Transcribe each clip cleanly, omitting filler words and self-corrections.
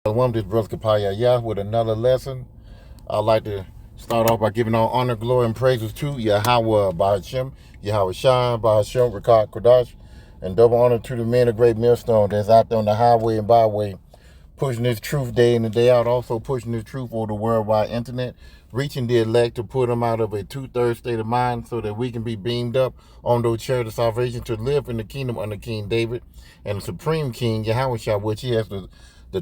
One, this brother Kapaya with another lesson. I'd like to start off by giving all honor, glory, and praises to Yahweh Bahashem, Yahweh Shai, Bahashem, Rakah Kodash, and double honor to the men of great millstone that's out there on the highway and byway, pushing this truth day in and day out, also pushing this truth over the worldwide internet, reaching the elect to put them out of a two-thirds state of mind so that we can be beamed up on those chairs of salvation to live in the kingdom under King David and the supreme king, Yahweh Shah, which he has the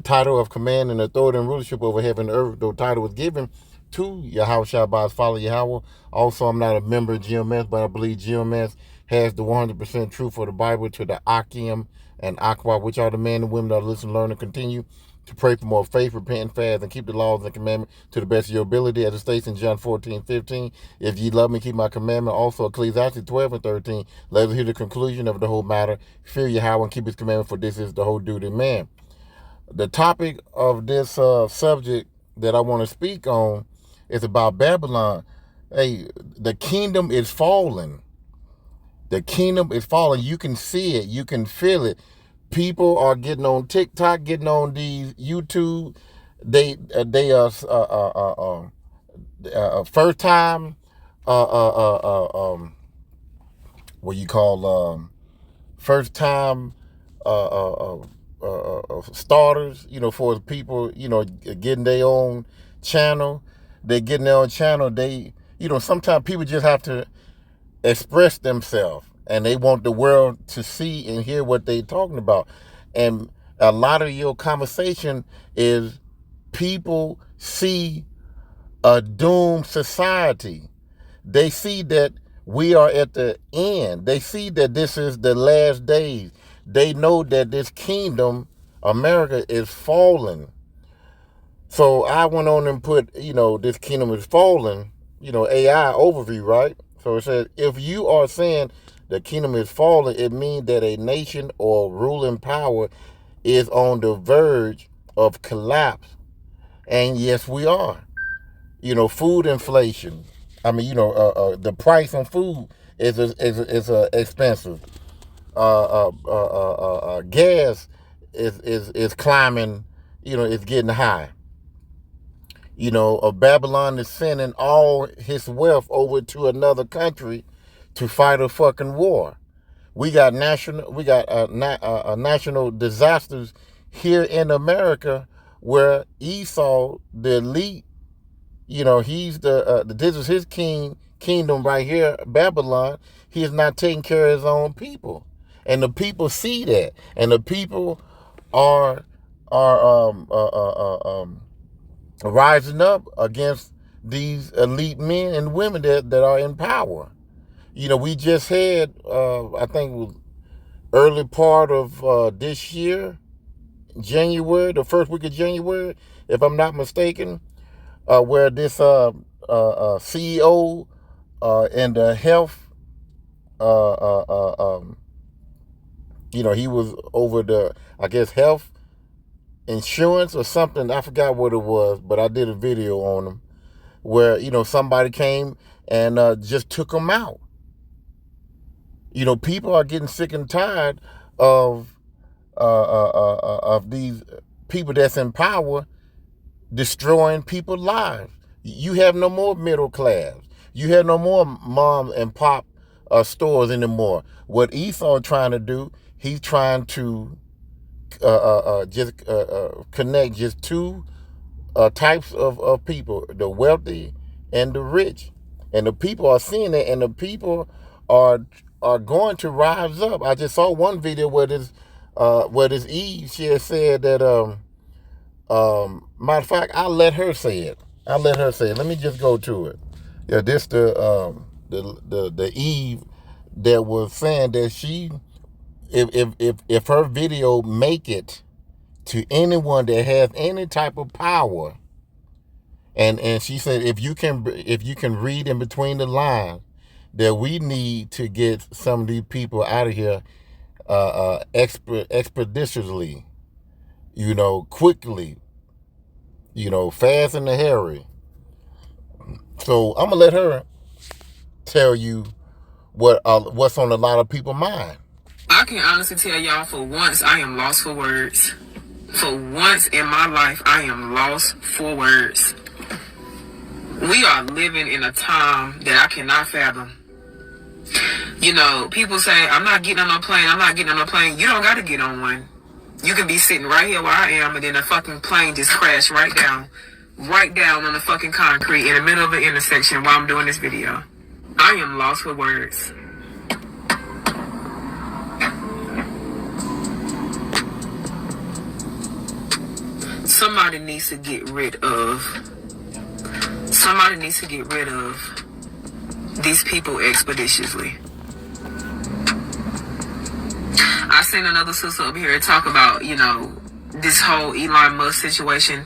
title of command and authority and rulership over heaven and earth. The title was given to Yahweh Shah by his father Yahweh. Also, I'm not a member of GMS, but I believe GMS has the 100% truth for the Bible to the Akim and Aqua, which are the men and women that listen, learn, and continue to pray for more faith, repent, and fast, and keep the laws and commandments to the best of your ability, as it states in John 14:15. If ye love me, keep my commandment. Also, Ecclesiastes 12:13. Let us hear the conclusion of the whole matter. Fear Yahweh and keep his commandment, for this is the whole duty of man. The topic of this subject that I want to speak on is about Babylon. Hey, the kingdom is falling. The kingdom is falling. You can see it. You can feel it. People are getting on TikTok, getting on these YouTube. They are first time what you call first time starters. For people, getting their own channel. They getting their own channel. They sometimes people just have to express themselves, and they want the world to see and hear what they're talking about. And a lot of your conversation is people see a doomed society. They see that we are at the end. They see that this is the last days. They know that this kingdom, America, is falling. So I went on and put, this kingdom is falling, AI overview, right? So it says, if you are saying the kingdom is falling, it means that a nation or ruling power is on the verge of collapse. And yes, we are. Food inflation. I mean, the price on food is expensive. Gas is climbing. It's getting high. Babylon is sending all his wealth over to another country to fight a fucking war. We got national disasters here in America where Esau, the elite, he's this is his kingdom right here, Babylon. He is not taking care of his own people, and the people see that, and the people are rising up against these elite men and women that are in power. We just had, I think it was early part of this year, January, the first week of January, if I'm not mistaken, where this CEO in the health, he was over the, I guess, health insurance or something. I forgot what it was, but I did a video on him where, somebody came and just took him out. People are getting sick and tired of these people that's in power destroying people's lives. You have no more middle class. You have no more mom and pop stores anymore. What Esau trying to do, he's trying to just connect just two types of people, the wealthy and the rich. And the people are seeing it, and the people are going to rise up. I just saw one video where this Eve, she had said that matter of fact, I'll let her say it. Let me just go to it. Yeah, this the Eve that was saying that she, if her video make it to anyone that has any type of power, and she said if you can read in between the lines, that we need to get some of these people out of here expeditiously, quickly, fast and hurry. So I'm gonna let her tell you what's on a lot of people's mind. I can honestly tell y'all, for once, I am lost for words. For once in my life, I am lost for words. We are living in a time that I cannot fathom. You know, people say, I'm not getting on no plane, I'm not getting on no plane. You don't got to get on one. You can be sitting right here where I am, and then a fucking plane just crashed right down on the fucking concrete in the middle of an intersection while I'm doing this video. I am lost for words. Somebody needs to get rid of these people expeditiously. I seen another sister up here talk about, you know, this whole Elon Musk situation.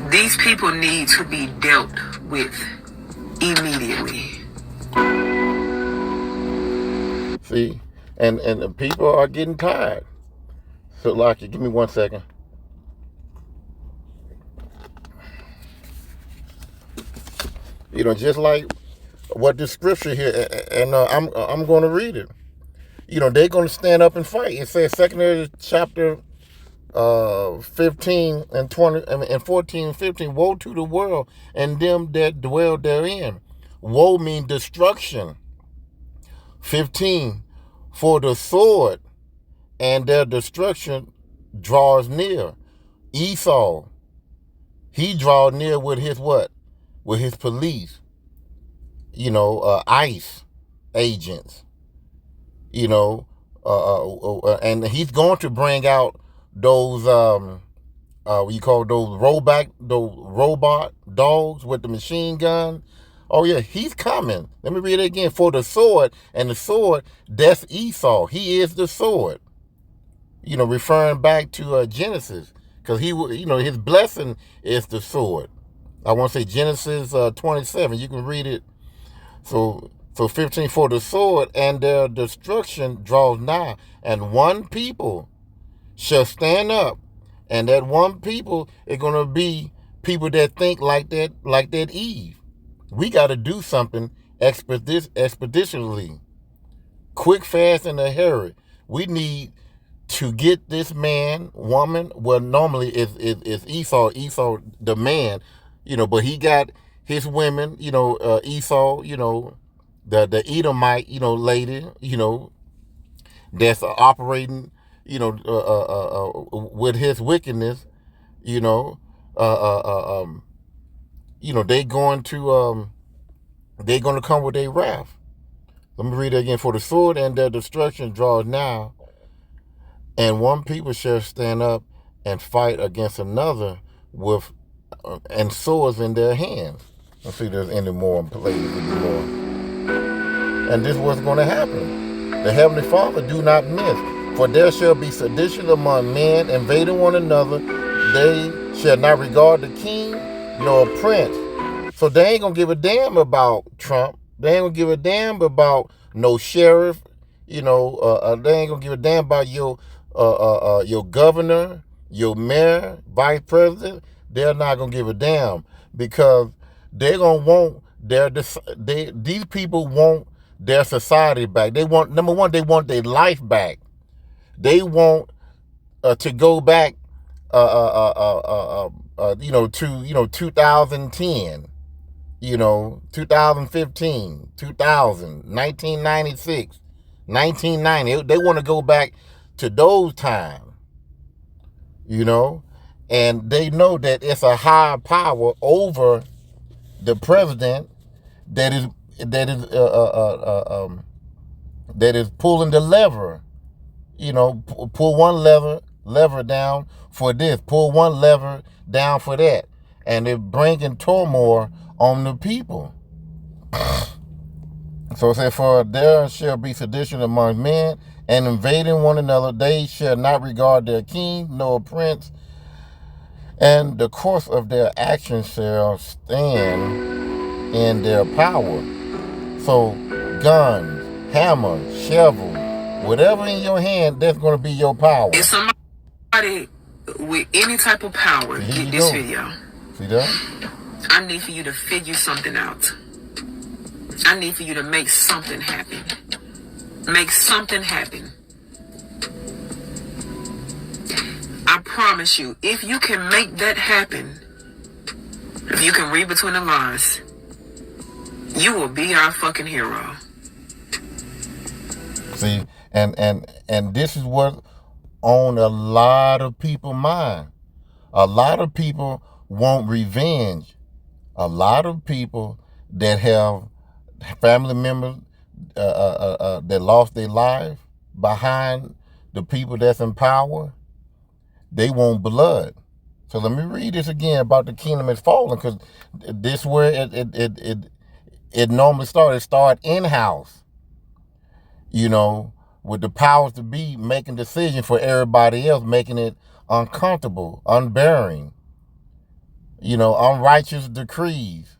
These people need to be dealt with immediately. See, and the people are getting tired. So, like, give me 1 second. You know, just like what the scripture here, and I'm going to read it. You know, they're going to stand up and fight. It says 2 chapter 15 and 20 and 14 and 15. Woe to the world and them that dwell therein. Woe means destruction. 15, for the sword and their destruction draws near. Esau, he draws near with his what? With his police. You know, ICE agents. You know, and he's going to bring out those what you call those robot dogs with the machine gun. Oh yeah, he's coming. Let me read it again. For the sword, and the sword, that's Esau. He is the sword. You know, referring back to Genesis, because you know, his blessing is the sword. I want to say Genesis 27. You can read it. So 15, for the sword and their destruction draws nigh, and one people shall stand up, and that one people is going to be people that think like that Eve. We got to do something expeditionally, quick, fast, in a hurry. We need to get this man, woman. Well, normally it's Esau the man, you know, but he got his women, you know, Esau, you know, the Edomite, you know, lady, you know, that's operating, you know, with his wickedness, you know, you know, they're going to come with their wrath. Let me read it again. For the sword and their destruction draws now, and one people shall stand up and fight against another with and swords in their hands. Let's see if there's any more plays more. And this is what's going to happen. The Heavenly Father do not miss. For there shall be sedition among men, invading one another. They shall not regard the king nor prince. So they ain't going to give a damn about Trump. They ain't going to give a damn about no sheriff. You know, they ain't going to give a damn about your governor, your mayor, vice president. They're not going to give a damn, because they're going to want these people want their society back. They want, number one, they want their life back. They want to go back, you know, to 2010, 2015, 2000, 1996, 1990. They want to go back to those times, and they know that it's a higher power over the president that is pulling the lever. Pull one lever down for this, pull one lever down for that, and they're bringing turmoil on the people. So it says, for there shall be sedition among men, and invading one another. They shall not regard their king nor prince, and the course of their actions shall stand in their power. So guns, hammer, shovel, whatever in your hand, that's going to be your power. If somebody with any type of power get this video, see that? I need for you to figure something out. I need for you to make something happen. Make something happen. I promise you, if you can make that happen, if you can read between the lines, you will be our fucking hero. See, and this is what on a lot of people's mind. A lot of people want revenge. A lot of people that have family members that lost their life behind the people that's in power, they want blood. So let me read this again about the kingdom is falling, because this is where it normally started. It started in-house, you know, with the powers to be making decisions for everybody else, making it uncomfortable, unbearing, you know, unrighteous decrees.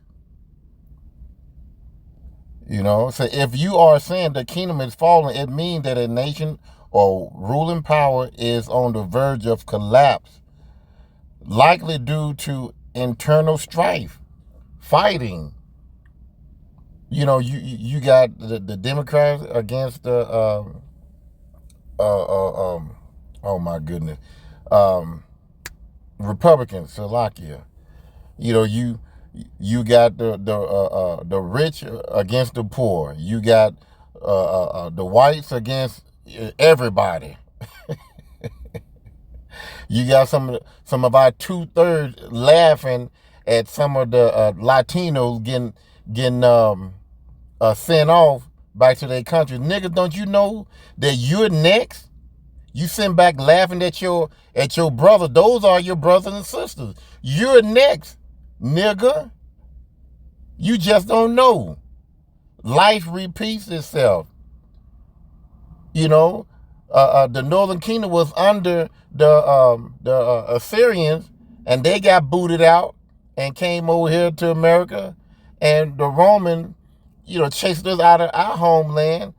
You know, so if you are saying the kingdom is falling, it means that a nation or ruling power is on the verge of collapse, likely due to internal strife, fighting. You know, you got the Democrats against the oh my goodness, Republicans, Slovakia. You know, you got the rich against the poor. You got the whites against everybody. You got some of our 2/3 laughing at some of the Latinos getting sent off back to their country. Niggas, don't you know that you're next? You sitting back laughing at your brother. Those are your brothers and sisters. You're next, nigga. You just don't know. Life repeats itself. You know, the Northern Kingdom was under the Assyrians, and they got booted out and came over here to America, and the Roman, you know, chased us out of our homeland,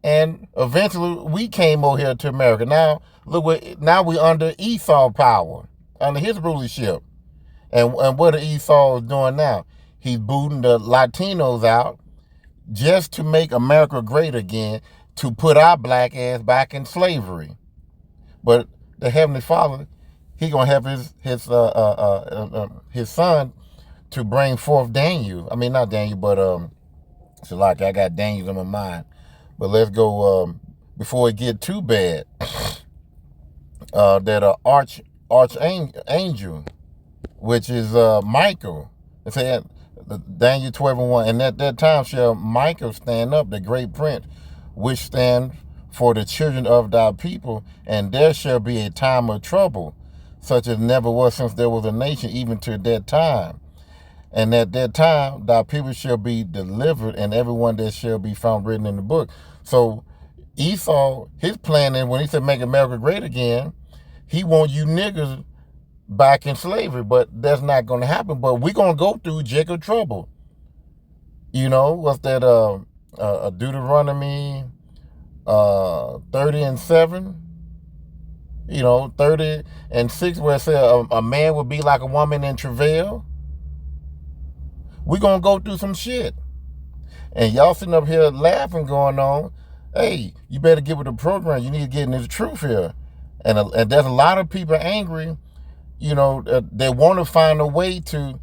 and eventually we came over here to America. Now look, now we're under Esau power, under his rulership, and what Esau is doing now? He's booting the Latinos out just to make America great again, to put our black ass back in slavery. But the Heavenly Father, he gonna have his son to bring forth Daniel. I mean, not Daniel, but so like I got Daniel in my mind. But let's go before it get too bad. That archangel, which is Michael. It said Daniel 12:1, and at that time shall Michael stand up, the great prince, which stand for the children of thy people, and there shall be a time of trouble, such as never was since there was a nation, even to that time. And at that time thy people shall be delivered, and everyone that shall be found written in the book. So Esau, his plan is, when he said make America great again, he want you niggas back in slavery, but that's not going to happen. But we're going to go through Jacob trouble. You know, what's that, Deuteronomy 30:7, you know, 30:6, where it says a man would be like a woman in travail. We're going to go through some shit. And y'all sitting up here laughing, going on, hey, you better get with the program. You need to get in this truth here. And there's a lot of people angry, you know, they want to find a way to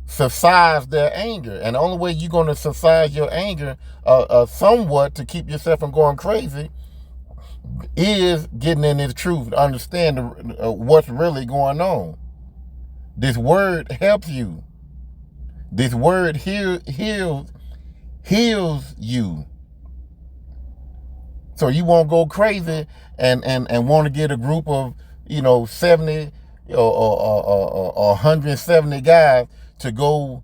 subside their anger. And the only way you're going to subside your anger somewhat to keep yourself from going crazy is getting in this truth, to understand what's really going on. This word helps you. This word heals you. So you won't go crazy and want to get a group of, you know, 70 or 170 guys to go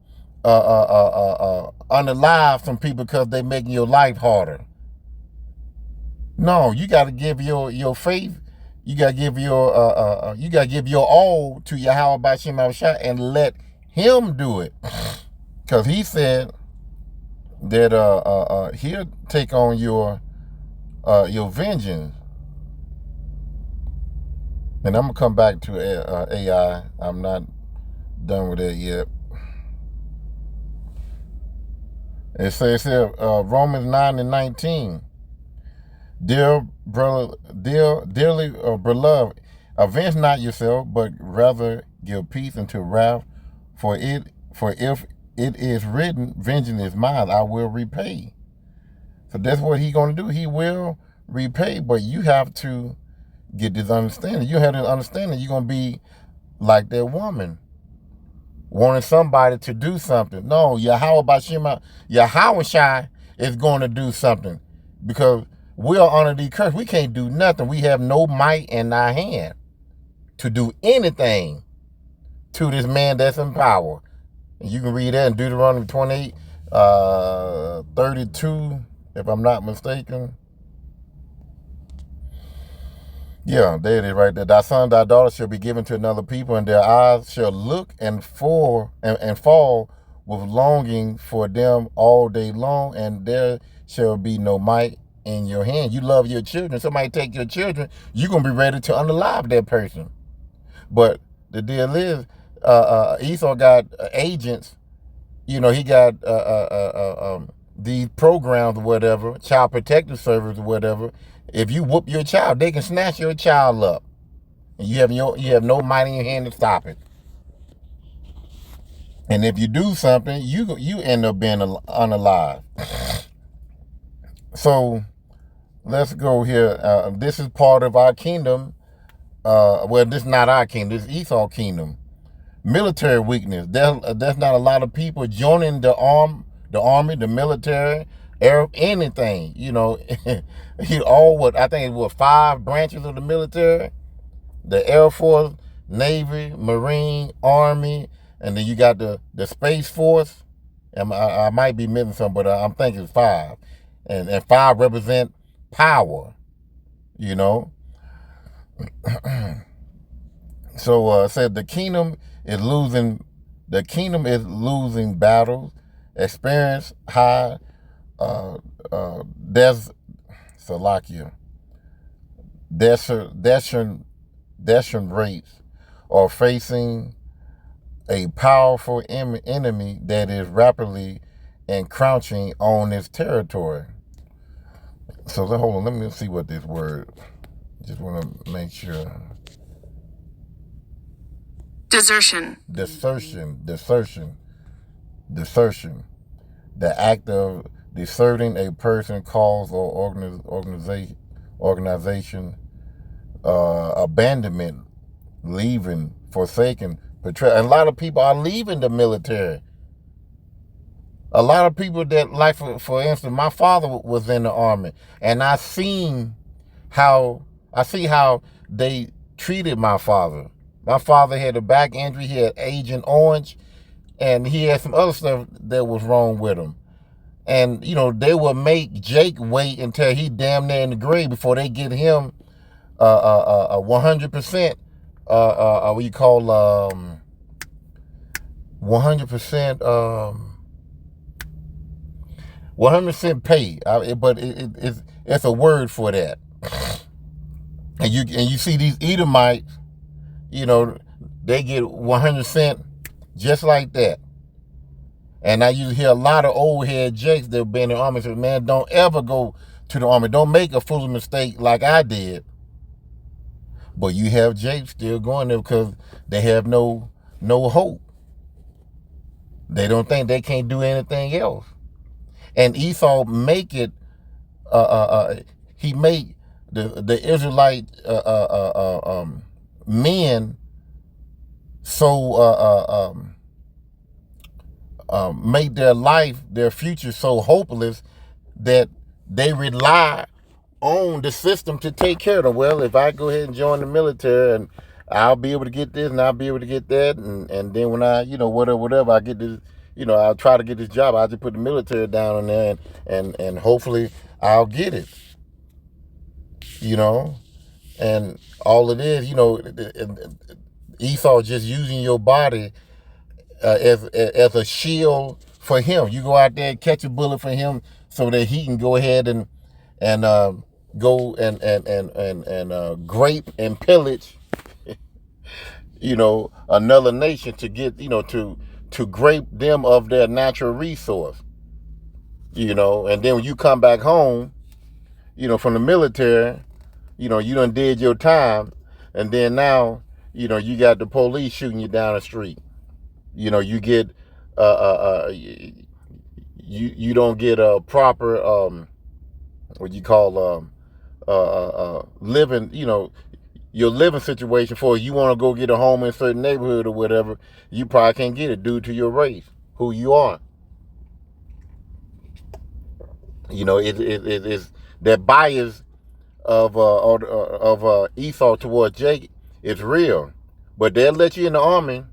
unalive some people because they're making your life harder. No, you got to give your faith. You got to give your all to Yahweh B'Shem Yahushua and let him do it, because he said that he'll take on your vengeance. And I'm gonna come back to AI. I'm not done with it yet. It says here, Romans 9:19. Dearly beloved, Avenge not yourself, but rather give peace unto wrath, for if it is written, vengeance is mine, I will repay. So that's what he's going to do. He will repay, but you have to get this understanding. You have this understanding. You're going to be like that woman, wanting somebody to do something. No, Yahweh Shai is going to do something, because we are under the curse. We can't do nothing. We have no might in our hand to do anything to this man that's in power. And you can read that in Deuteronomy 28, 32, if I'm not mistaken. Yeah, there it is right there. Thy son, thy daughter shall be given to another people, and their eyes shall look and fall with longing for them all day long, and there shall be no might in your hand. You love your children. Somebody take your children, you're going to be ready to unalive that person. But the deal is, Esau got agents. You know, he got these programs or whatever, child protective service or whatever. If you whoop your child, they can snatch your child up, and you have no might in your hand to stop it. And if you do something, you end up being unalive. So let's go here. This is part of our kingdom. Well, this is not our kingdom. This is Esau kingdom. Military weakness. There's not a lot of people joining the army, the military, anything. You know, I think it was 5 branches of the military: the Air Force, Navy, Marine, Army, and then you got the Space Force. I might be missing some, but I'm thinking it's 5, and 5 represent power. You know. So it said the kingdom is losing battles, experience high destination rates, or facing a powerful enemy that is rapidly encroaching on its territory. So hold on, let me see what this word. Just want to make sure. Desertion. The act of deserting a person, cause, or organization, abandonment, leaving, forsaken, betrayal. And a lot of people are leaving the military. A lot of people that, like, for instance, my father was in the army, and I see how they treated my father. My father had a back injury. He had Agent Orange, and he had some other stuff that was wrong with him. And, you know, they would make Jake wait until he damn near in the grave before they get him 100%, what you call 100% pay. But it's a word for that. And you see these Edomites, you know, they get 100% just like that. And I used to hear a lot of old head jakes that have been in the army say, man, don't ever go to the army. Don't make a foolish mistake like I did. But you have jakes still going there because they have no hope. They don't think they can't do anything else. And Esau make it, he made the Israelite men so make their life, their future so hopeless that they rely on the system to take care of them. Well, if I go ahead and join the military, and I'll be able to get this and I'll be able to get that, and then when I, you know, whatever, I get this, you know, I'll try to get this job. I'll just put the military down on there, and hopefully I'll get it. You know, and all it is, you know, Esau just using your body as a shield for him. You go out there and catch a bullet for him so that he can go ahead and go and grape and pillage, you know, another nation to get, you know, to grape them of their natural resource, you know. And then when you come back home, you know, from the military, you know, you done did your time, And then now, you got the police shooting you down the street. You get you don't get a proper what you call living, your living situation for you want to go get a home in a certain neighborhood or whatever, you probably can't get it due to your race, who you are. It's that bias of Esau towards Jacob. It's real, but they'll let you in the army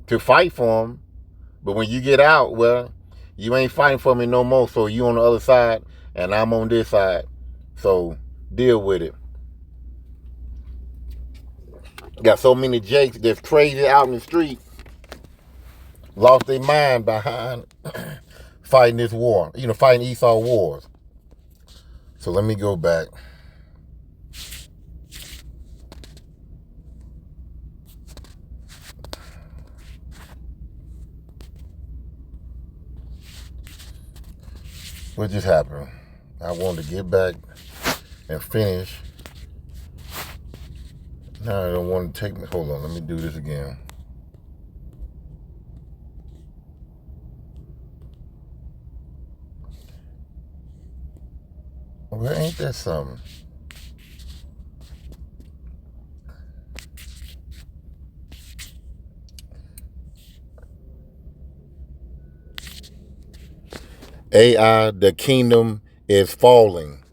to fight for them. But when you get out, well, you ain't fighting for me no more. So you on the other side, and I'm on this side. So deal with it. Got so many Jakes that's crazy out in the street, lost their mind behind fighting this war. Fighting Esau wars. So let me go back. What just happened? I wanted to get back and finish. Now I don't want to take me. Hold on, let me do this again. Well, ain't that something? AI, the kingdom is falling.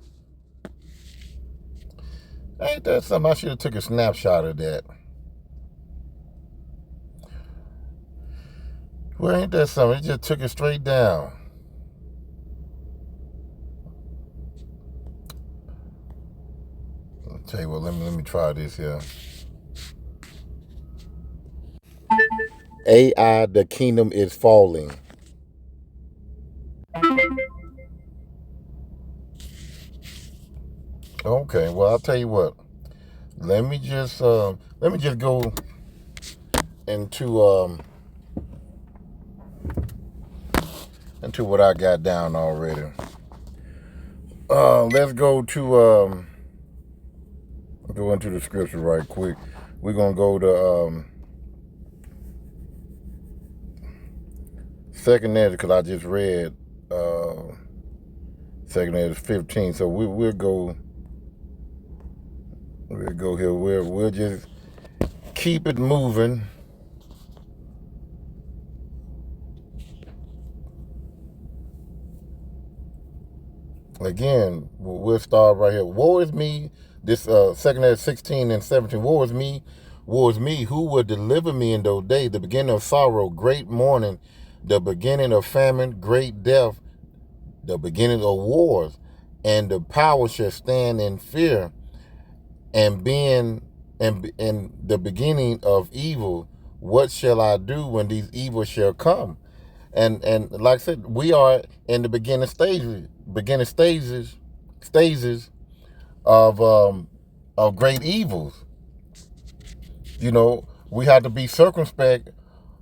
Ain't that something? I should have took a snapshot of that. Well, ain't that something? It just took it straight down. I'll tell you what, let me try this here. AI, the kingdom is falling. Okay, well, I'll tell you what. Let me just go into what I got down already. Let's go into the scripture right quick. We're gonna go to 2nd Ezra, because I just read 2nd Ezra 15. So we'll go here. We'll just keep it moving. Again, we'll start right here. Woe is me. This 2nd Ezra 16 and 17. Woe is me. Woe is me. Who will deliver me in those days? The beginning of sorrow, great mourning, the beginning of famine, great death, the beginning of wars, and the power shall stand in fear, and the beginning of evil. What shall I do when these evils shall come? And like I said, we are in the beginning stages of great evils. We have to be circumspect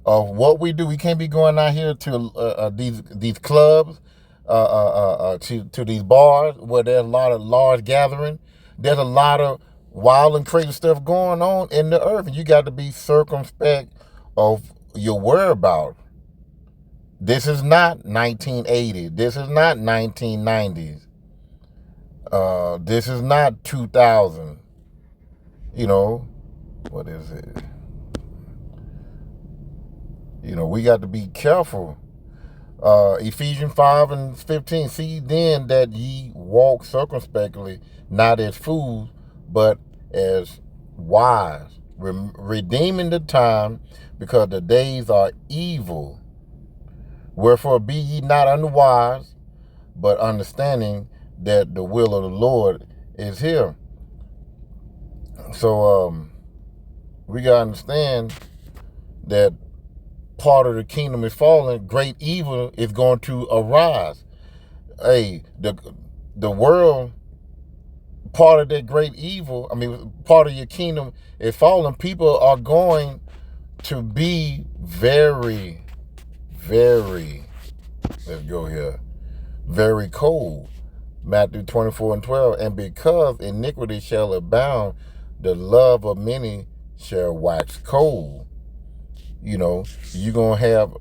of what we do. We can't be going out here to these clubs, to these bars where there's a lot of large gathering. There's a lot of wild and crazy stuff going on in the earth, and you got to be circumspect of your whereabouts. This is not 1980. This is not 1990s. This is not 2000. What is it? We got to be careful. Ephesians 5 and 15. See then that ye walk circumspectly, not as fools, but as wise, redeeming the time, because the days are evil. Wherefore be ye not unwise, but understanding that the will of the Lord is here. So we got to understand that part of the kingdom is falling. Great evil is going to arise. Hey, the world, part of that great evil, part of your kingdom is falling. People are going to be very, very, let's go here, very cold. Matthew 24 and 12. And because iniquity shall abound, the love of many shall wax cold. You know, you're gonna have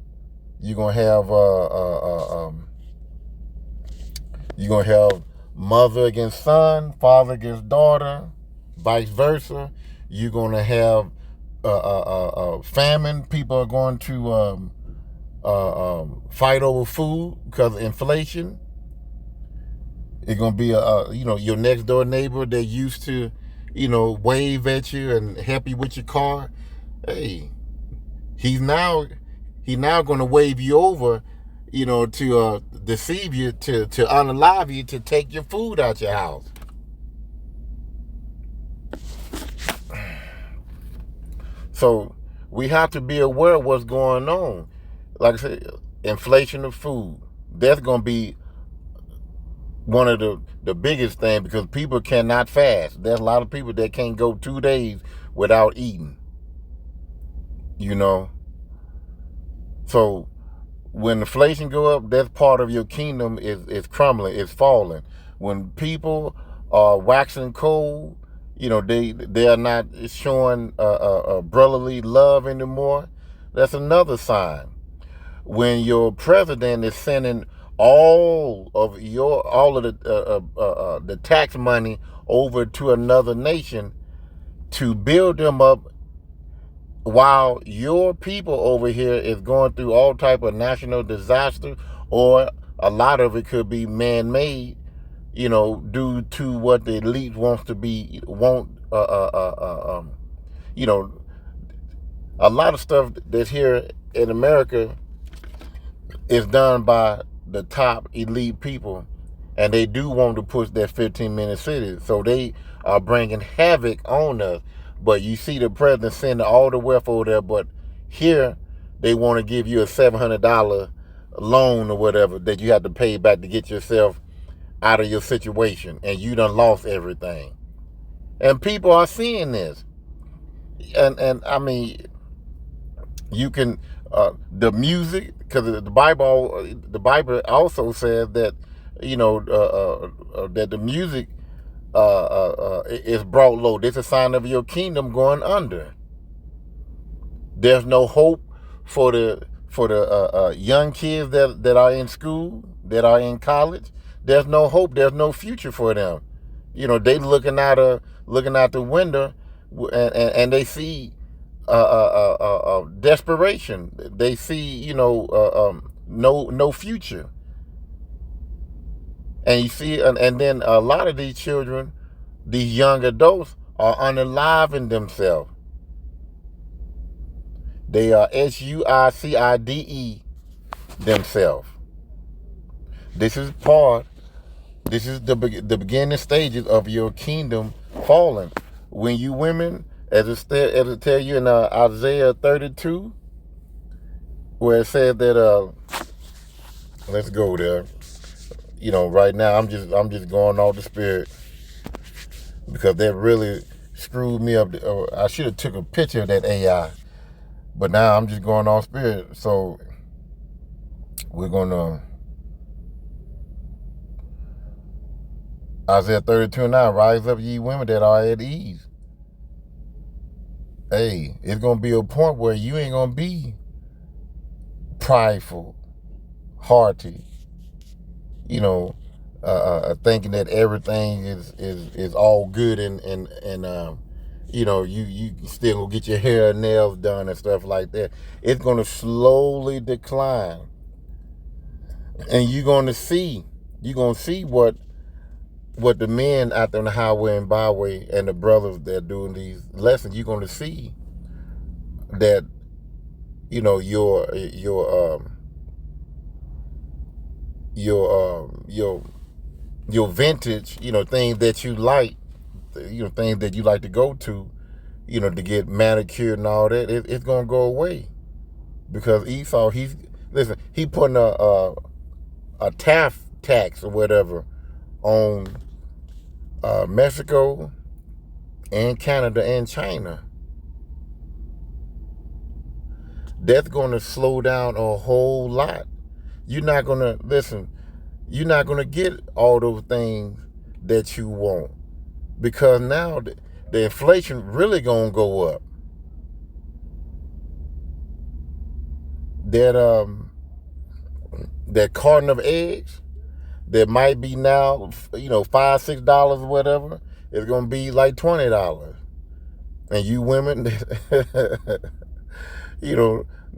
mother against son, father against daughter, vice versa. You're gonna have famine. People are going to fight over food because of inflation. It's gonna be your next door neighbor that used to, wave at you and help you with your car. Hey, he's now gonna wave you over, to deceive you, to unalive you, to take your food out your house. So we have to be aware of what's going on. Like I said, inflation of food. That's gonna be one of the biggest things, because people cannot fast. There's a lot of people that can't go 2 days without eating. So when inflation go up, that's part of your kingdom is crumbling, is falling. When people are waxing cold, they are not showing brotherly love anymore. That's another sign. When your president is sending all of the tax money over to another nation to build them up, while your people over here is going through all type of national disaster, or a lot of it could be man-made, due to what the elite a lot of stuff that's here in America is done by the top elite people, and they do want to push that 15-minute city, so they are bringing havoc on us. But you see the president sending all the wealth over there, but here they want to give you a $700 loan or whatever that you have to pay back to get yourself out of your situation, and you done lost everything. And people are seeing this. And I mean, you can the music, because the Bible also says that that the music is brought low. This is a sign of your kingdom going under. There's no hope for the young kids that are in school, that are in college. There's no hope. There's no future for them. They looking out the window, and they see desperation. They see no future. And you see, and then a lot of these children, these young adults, are unaliving themselves. They are suicide themselves. This is the beginning stages of your kingdom falling. When you women, as it tell you in Isaiah 32, where it says that, let's go there. Right now I'm just going off the spirit, because that really screwed me up. I should have took a picture of that AI, but now I'm just going off spirit. So we're gonna Isaiah 32:9. Rise up, ye women that are at ease. Hey, it's gonna be a point where you ain't gonna be prideful, haughty, thinking that everything is all good, and you still gonna get your hair and nails done and stuff like that. It's gonna slowly decline, and you're gonna see what the men out there on the highway and byway, and the brothers that are doing these lessons. You're gonna see that your vintage, things that you like, things that you like to go to, to get manicured and all that, it's gonna go away, because Esau, he putting a tariff tax or whatever on Mexico and Canada and China. That's gonna slow down a whole lot. You're not gonna get all those things that you want, because now the inflation really gonna go up. That carton of eggs that might be now, $5, $6 or whatever, is gonna be like $20. And you women, that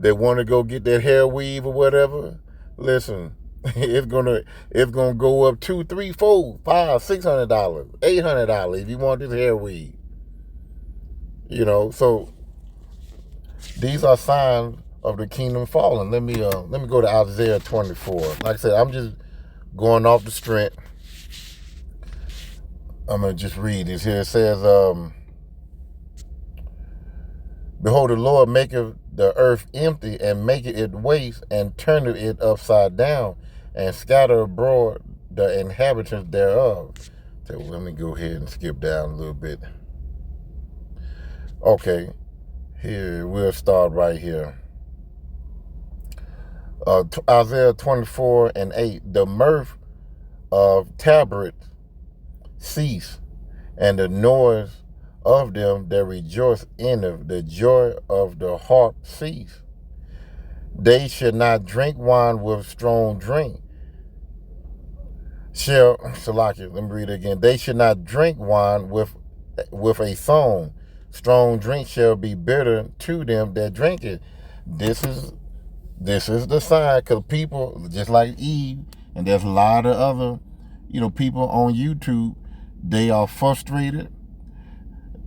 want to go get that hair weave or whatever, listen, it's gonna go up $200, $300, $400, $500, $600, $800 if you want this hair weave. So these are signs of the kingdom falling. Let me go to Isaiah 24. Like I said, I'm just going off the strength. I'm gonna just read this here. It says, behold, the Lord maketh the earth empty, and maketh it waste, and turneth it upside down, and scatter abroad the inhabitants thereof. So let me go ahead and skip down a little bit. Okay, here we'll start right here. Isaiah 24:8. The mirth of tabrets cease, and the noise of them that rejoice in it, the joy of the harp cease. They should not drink wine with strong drink. Let me read it again. They should not drink wine with a song. Strong drink shall be bitter to them that drink it. This is the sign, because people, just like Eve, and there's a lot of other, people on YouTube, they are frustrated.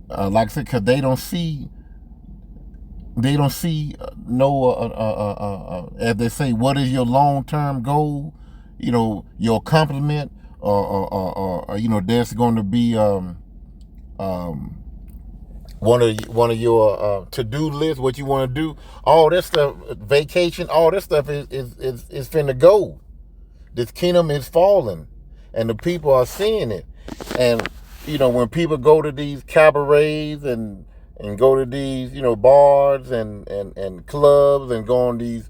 Like I said, because they don't see as they say, what is your long-term goal? Your accomplishment, or there's going to be one of your to-do lists, what you want to do, all that stuff, vacation, all that stuff is finna go. This kingdom is falling, and the people are seeing it. And when people go to these cabarets and go to these bars and clubs, and go on these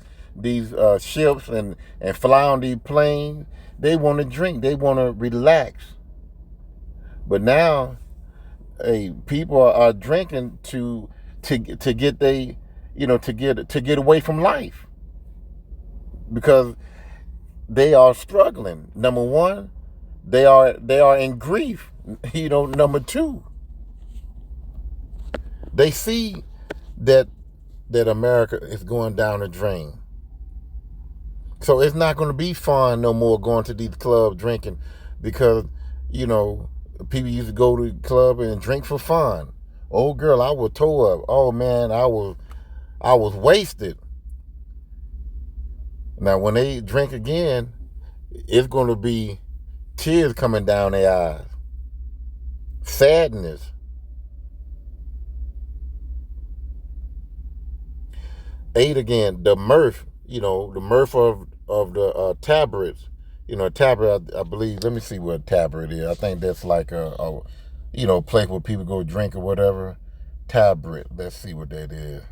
ships and fly on these planes, they want to drink, they want to relax. But now, people are drinking to get to get away from life, because they are struggling. Number one, they are in grief. Number two, they see that America is going down the drain. So it's not going to be fun no more going to these clubs drinking, because people used to go to the club and drink for fun. Oh girl, I was tore up. Oh man, I was wasted. Now when they drink again, it's going to be tears coming down their eyes, sadness. 8 again, the mirth, the mirth of the tabrets. Tabret, I believe, let me see what tabret is. I think that's like a place where people go drink or whatever. Tabret, let's see what that is.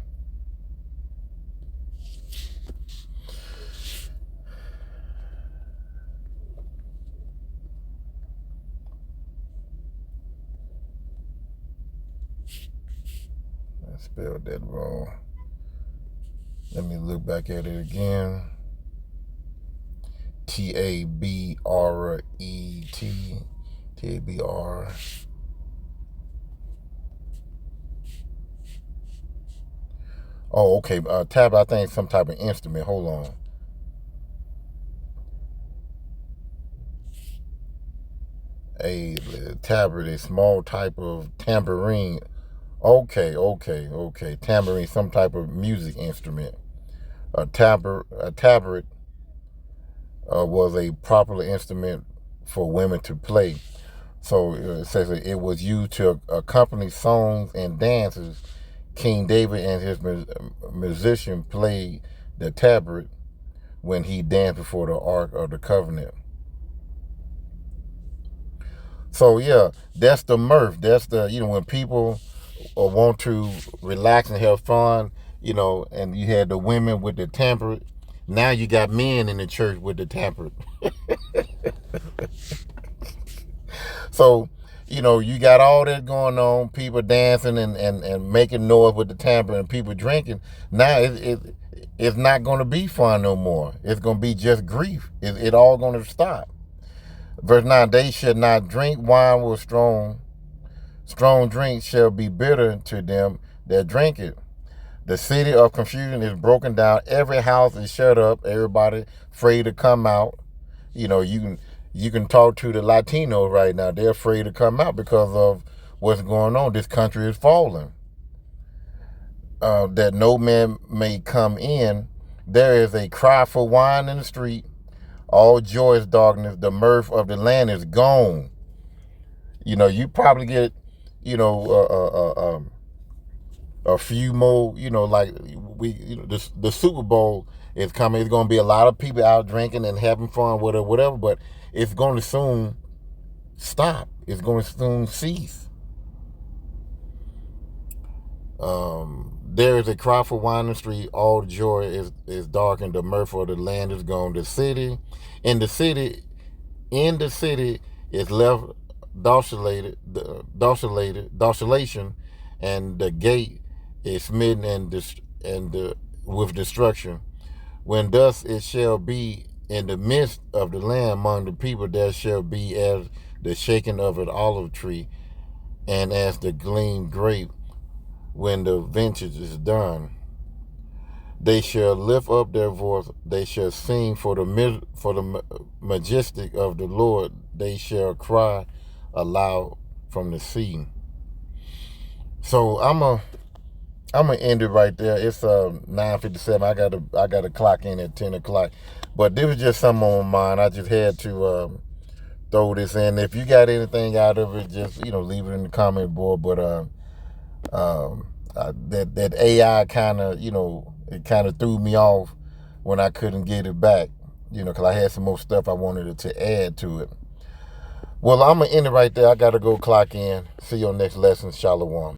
I spelled that wrong. Let me look back at it again. Tabret. Tabr. Oh, okay. Tab, I think some type of instrument. Hold on. A tabret, a small type of tambourine. Okay. Tambourine, some type of music instrument. A tabret was a popular instrument for women to play. So it says it was used to accompany songs and dances. King David and his musician played the tabret when he danced before the Ark of the Covenant. So yeah, that's the mirth. That's the, when people want to relax and have fun, and you had the women with the tabret. Now you got men in the church with the tabret. So, you got all that going on, people dancing and making noise with the tambourine, and people drinking. Now it's not going to be fun no more. It's going to be just grief. It all going to stop. Verse 9, they should not drink wine with strong drink shall be bitter to them that drink it. The city of confusion is broken down. Every house is shut up. Everybody afraid to come out. You can talk to the Latinos right now. They're afraid to come out because of what's going on. This country is falling. That no man may come in. There is a cry for wine in the street. All joy is darkness. The mirth of the land is gone. You probably get, a few more, like the Super Bowl is coming. It's going to be a lot of people out drinking and having fun, whatever, but it's going to soon stop. It's going to soon cease. There is a cry for wine in the street. All joy is darkened. The mirth of the land is gone. In the city is left desolation, and the gate is smitten with destruction. When thus it shall be in the midst of the land among the people, there shall be as the shaking of an olive tree, and as the gleamed grape when the vintage is done. They shall lift up their voice. They shall sing for the majestic of the Lord. They shall cry aloud from the sea. So I'm gonna end it right there. It's 9:57. I gotta clock in at 10 o'clock. But this was just something on my mind. I just had to throw this in. If you got anything out of it, just leave it in the comment board. But that AI kind of it kind of threw me off when I couldn't get it back. Because I had some more stuff I wanted to add to it. Well, I'm gonna end it right there. I gotta go clock in. See you on next lesson. Shalom.